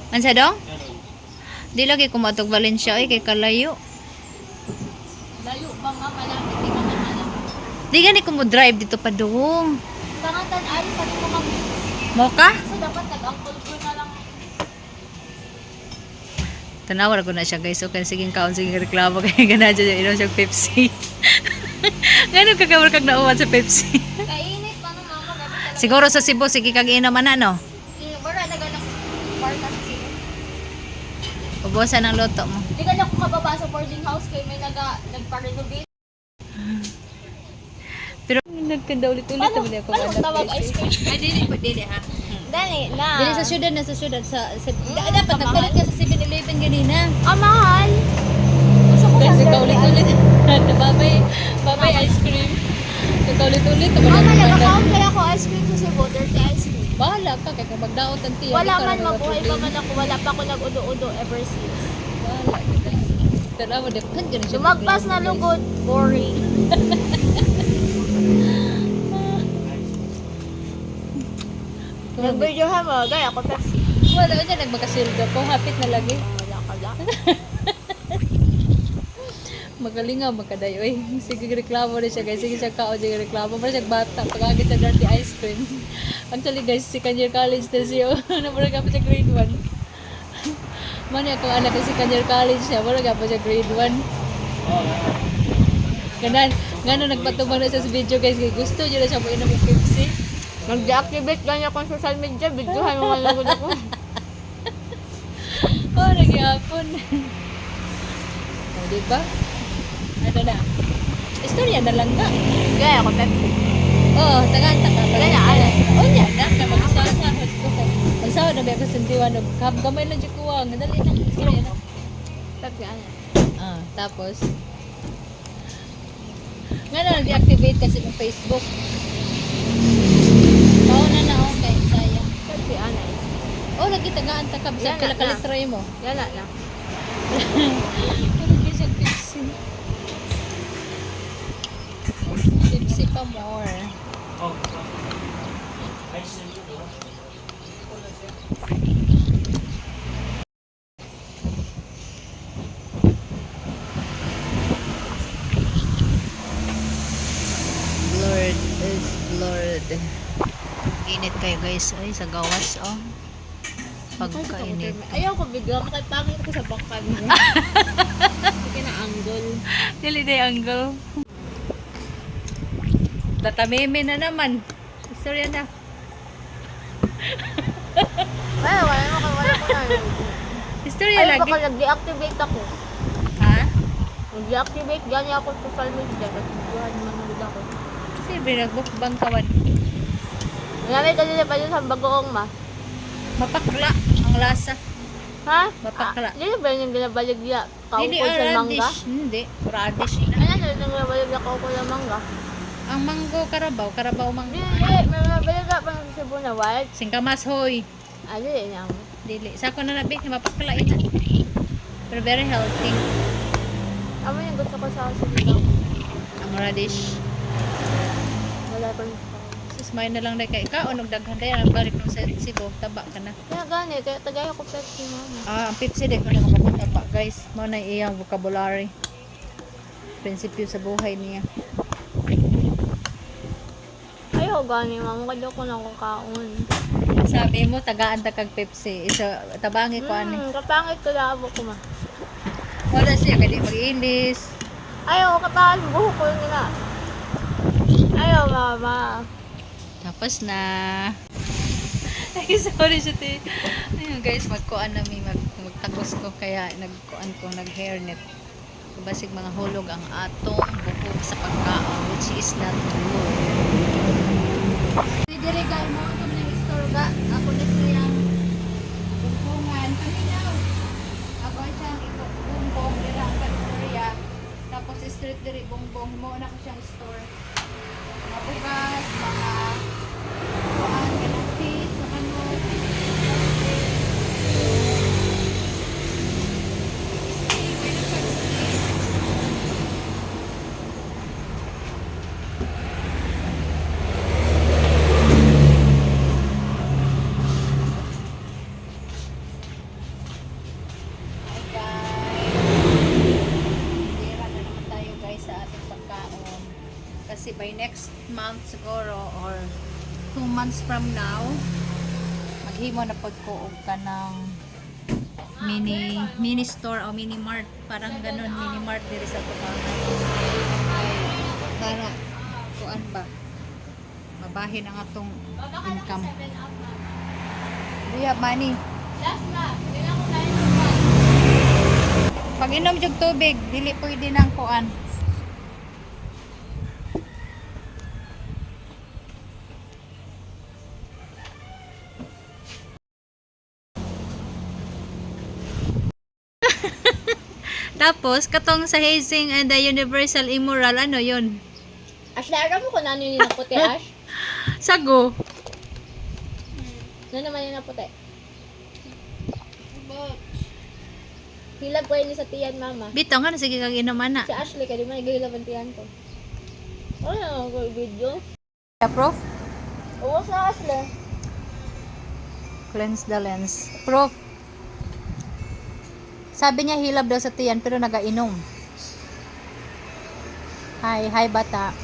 Ansa dong? Di lagi ko matog Valencia ay kay kalayo. Layo ba nga malapit, di ka man alam. Di gani ko mo drive dito pa dong. Tangatan ay sa ko kami. Mo ka? So dapat nag-angkol ko na lang. Tanawar ko na siya guys. Okay, sige kaon sige reklamo kay gana dyan yung inom siyang Pepsi. Gano'n kagawar kag nauwan sa Pepsi. Kainit pa nung mama dapat talaga. Siguro sa Cebu, sige kag inom na no? Wala na ganang parta sa sila. Ubusan ang loto mo. Di ka na ko kababa sa boarding house kay may nagpa-renovate. Pero nagkanda ulit-ulit Paano? naman ako. Paano tawag ice cream? Ay, dili po, dili ha. Dali na. Dili sa syudad na sa syudad. Dapat nagpalit ka sa 7-Eleven ganina. Mahal. Gusto ko Kasi sa kaulit-ulit. Babay ice cream. Kaulit-ulit. Mama, nag-account kaya ako ice cream sa Cebu. Dirty ice cream. Bahala ka, kaya magdaot ang tiyan. Wala man, mabuhay pa man ako. Wala pa ako nag-udo-udo ever since. Bahala. Tanawa, depend ka na siya. Lumagpas na lugod. Boring. Nag-videohan mo. Gaya ako Pepsi. Wala ka dyan, nagmakasilga po. Hapit na lagi. Wala ka lang. Magalingaw, magkadayoy. Sige, reklamo rin siya guys. Sige siya kao, sige reklamo. Para siya bata, pag-agit sa dirty ice cream. Actually guys, second year college na siya. Nabarag pa siya grade 1. Mani akong anak ko second year college siya. Nabarag pa siya grade 1. Ganon nagpatubang na siya sa video guys. Gusto niyo na siya po inom yung Pepsi. Mag-deactivate ganyan akong social media. Videohan mo nga lagod ako. Oh, nagyapon. O, diba? Ano na? Istorya na lang na. Gaya ako Pepsi. Oh, taga-taka. Gaya, alay. Oh, yan na. Kaya mag-isasahod ko ko. Magsahod na ba ako sa diwan. Kamay lang dyan kuwang. Nadali na. Istorya na. Pepsi, ano? Tapos, nga na, deactivate kasi ng Facebook. Pauna na, okay. Sayang. Pepsi, ano? Oh, lagi tagaan takab sa Yan na, kalitry mo. Yan na. Ano ba siya Pepsi? Pepsi pa more. Lord is Lord. Init kayo guys. Ay, sa gawas oh. Pagkainit. Ayaw ko bigla. Makipangit ko sa bangkan mo. Sige na angle. Dili day angle. Tatameme na naman. Istorya na. Ay, wala ko na. Istorya Ay, lagi. baka nag-deactivate ako. Ha? Nag-deactivate ganyan ako sa social media. Nag-videohan manulog ako. Siyempre, nagbukbang kawan. Marami ka nila pa yun sa bagoong ma. Mapakla ang lasa. Ha? Mapakla. Hindi ba yung ginabaligya? Hindi, Kaupod sa mangga? radish. Hindi, radish ina. Ano yung ginabaligya kaupod sa mangga? Ang mango karabaw, karabaw mango. Hindi, may ginabaligya pa ng Cebu na white. Singkamas hoy. Ano yun yung? Dili. Sako na nabi, mapakla ina. Pero very healthy. Ano yung gusto ko sa Cebu? Ang radish. Wala pa rin. Sus, may na lang na kay ka. Onog daghan tayo. Ang balik ng Cebu. Taba ka na. Kaya gani, kaya tagay ako Pepsi mama. Ang Pepsi din ko na makapataba. Guys, mo na iyang vocabulary. Prinsipyo sa buhay niya. Ayaw gani, mama. Kaya ko na kakaon. Sabi mo, tagaan ta kag Pepsi. Isa, tabangi ko ani. Kapangit ko labo ko ma. Wala siya, kadi mag-ilis. Ayaw, kapangit buhok ko yun na. Ayaw, mama. Tapos na. Ay, sorry siya te. Ayun guys, magkuan na mi magtakos ko kaya nagkuan ko nag-hairnet. Basig mga hulog ang atong buhok sa pagkaon which is not good. Dire kay mo itong ng istorga. Ako na siyang bungkungan. Paminaw. Ako siyang bumbong dira ang Victoria. Tapos street dire bumbong mo na ko siyang store. Mga bugas, mga kuan ganapit sa kanot. months siguro or 2 months from now, maghimo na pod ko og kanang mini store o mini mart, parang ganun, mini mart diri sa tubangan. Para kuan ba mabahin ang atong income. Do you have money? Pag inom jug tubig, dili pwede nang kuan. Tapos, katong sa hazing and the universal immoral, ano yun? Ash, naaram mo kung ano yun na puti, Ash? Sago. Ano naman yun na puti? Hilag ko yun sa tiyan, mama. Bitaw nga, sige kang inom, ana. Si Ashley, kaya di mo nagahilab ang tiyan ko. Ano ko video? Prof, Oo, sa Ashley. cleanse the lens. Prof, sabi niya hilab daw sa tiyan pero nagainom. Hi bata.